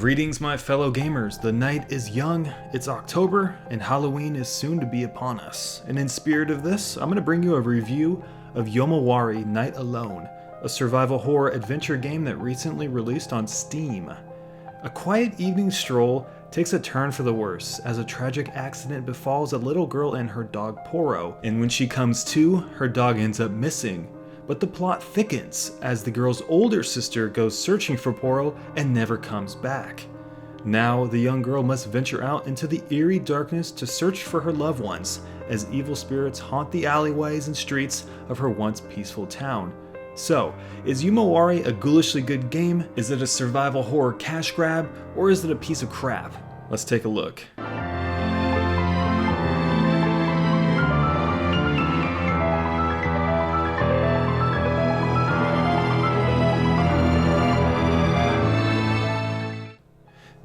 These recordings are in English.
Greetings my fellow gamers, the night is young, it's October, and Halloween is soon to be upon us. And in spirit of this, I'm going to bring you a review of Yomawari Night Alone, a survival horror adventure game that recently released on Steam. A quiet evening stroll takes a turn for the worse as a tragic accident befalls a little girl and her dog Poro, and when she comes to, her dog ends up missing. But the plot thickens as the girl's older sister goes searching for Poro and never comes back. Now, the young girl must venture out into the eerie darkness to search for her loved ones as evil spirits haunt the alleyways and streets of her once peaceful town. So, is Yomawari a ghoulishly good game? Is it a survival horror cash grab? Or is it a piece of crap? Let's take a look.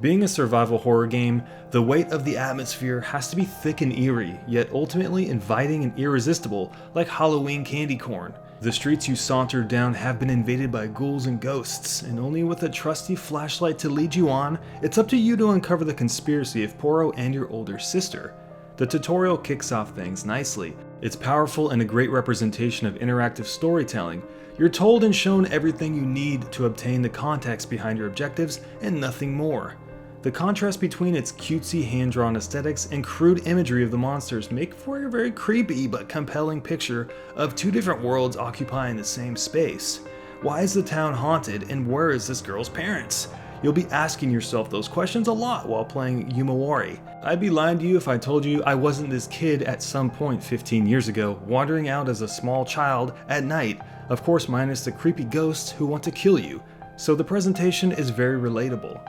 Being a survival horror game, the weight of the atmosphere has to be thick and eerie, yet ultimately inviting and irresistible, like Halloween candy corn. The streets you saunter down have been invaded by ghouls and ghosts, and only with a trusty flashlight to lead you on, it's up to you to uncover the conspiracy of Poro and your older sister. The tutorial kicks off things nicely. It's powerful and a great representation of interactive storytelling. You're told and shown everything you need to obtain the context behind your objectives and nothing more. The contrast between its cutesy hand-drawn aesthetics and crude imagery of the monsters make for a very creepy but compelling picture of two different worlds occupying the same space. Why is the town haunted, and where is this girl's parents? You'll be asking yourself those questions a lot while playing Yomawari. I'd be lying to you if I told you I wasn't this kid at some point 15 years ago, wandering out as a small child at night, of course minus the creepy ghosts who want to kill you. So the presentation is very relatable.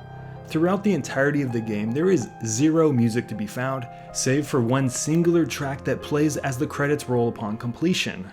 Throughout the entirety of the game, there is zero music to be found, save for one singular track that plays as the credits roll upon completion.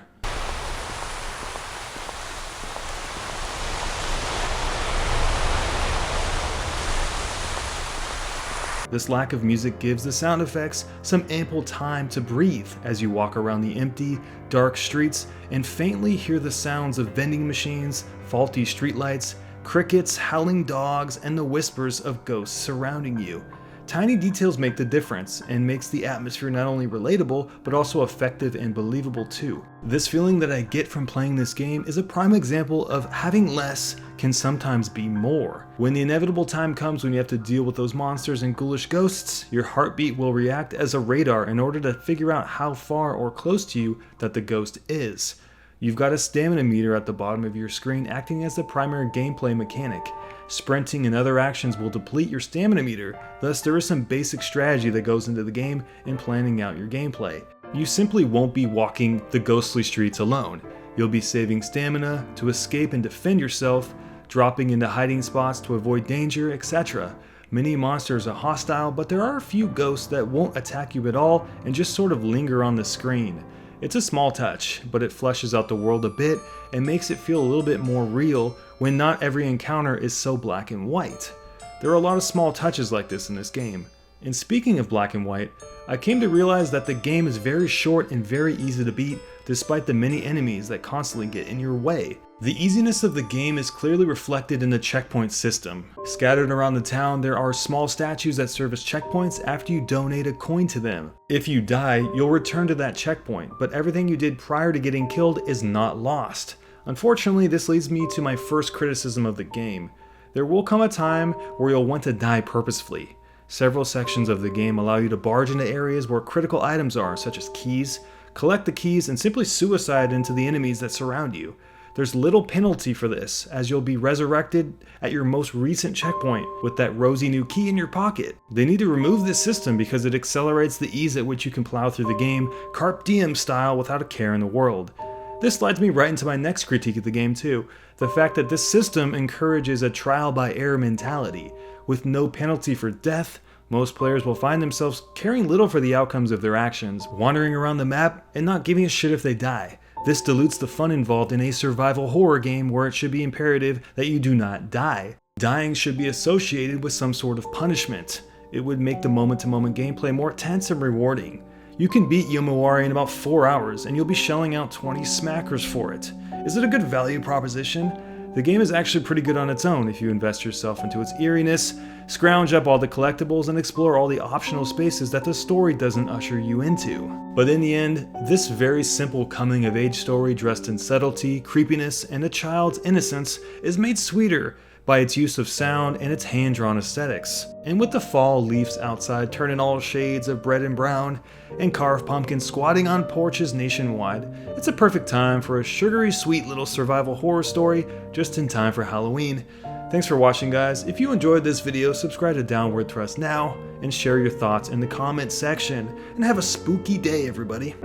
This lack of music gives the sound effects some ample time to breathe as you walk around the empty, dark streets and faintly hear the sounds of vending machines, faulty streetlights, crickets, howling dogs, and the whispers of ghosts surrounding you. Tiny details make the difference and makes the atmosphere not only relatable, but also effective and believable too. This feeling that I get from playing this game is a prime example of having less can sometimes be more. When the inevitable time comes when you have to deal with those monsters and ghoulish ghosts, your heartbeat will react as a radar in order to figure out how far or close to you that the ghost is. You've got a stamina meter at the bottom of your screen acting as the primary gameplay mechanic. Sprinting and other actions will deplete your stamina meter, thus there is some basic strategy that goes into the game in planning out your gameplay. You simply won't be walking the ghostly streets alone. You'll be saving stamina to escape and defend yourself, dropping into hiding spots to avoid danger, etc. Many monsters are hostile, but there are a few ghosts that won't attack you at all and just sort of linger on the screen. It's a small touch, but it fleshes out the world a bit and makes it feel a little bit more real when not every encounter is so black and white. There are a lot of small touches like this in this game. And speaking of black and white, I came to realize that the game is very short and very easy to beat despite the many enemies that constantly get in your way. The easiness of the game is clearly reflected in the checkpoint system. Scattered around the town, there are small statues that serve as checkpoints after you donate a coin to them. If you die, you'll return to that checkpoint, but everything you did prior to getting killed is not lost. Unfortunately, this leads me to my first criticism of the game. There will come a time where you'll want to die purposefully. Several sections of the game allow you to barge into areas where critical items are, such as keys, collect the keys, and simply suicide into the enemies that surround you. There's little penalty for this, as you'll be resurrected at your most recent checkpoint with that rosy new key in your pocket. They need to remove this system because it accelerates the ease at which you can plow through the game, Carpe Diem style, without a care in the world. This leads me right into my next critique of the game too, the fact that this system encourages a trial by error mentality. With no penalty for death, most players will find themselves caring little for the outcomes of their actions, wandering around the map and not giving a shit if they die. This dilutes the fun involved in a survival horror game where it should be imperative that you do not die. Dying should be associated with some sort of punishment. It would make the moment-to-moment gameplay more tense and rewarding. You can beat Yomawari in about 4 hours and you'll be shelling out 20 smackers for it. Is it a good value proposition? The game is actually pretty good on its own if you invest yourself into its eeriness, scrounge up all the collectibles, and explore all the optional spaces that the story doesn't usher you into. But in the end, this very simple coming-of-age story dressed in subtlety, creepiness, and a child's innocence is made sweeter by its use of sound and its hand-drawn aesthetics. And with the fall leaves outside turning all shades of red and brown, and carved pumpkins squatting on porches nationwide, it's a perfect time for a sugary sweet little survival horror story just in time for Halloween. Thanks for watching, guys. If you enjoyed this video, subscribe to Downward Thrust now, and share your thoughts in the comment section. And have a spooky day, everybody.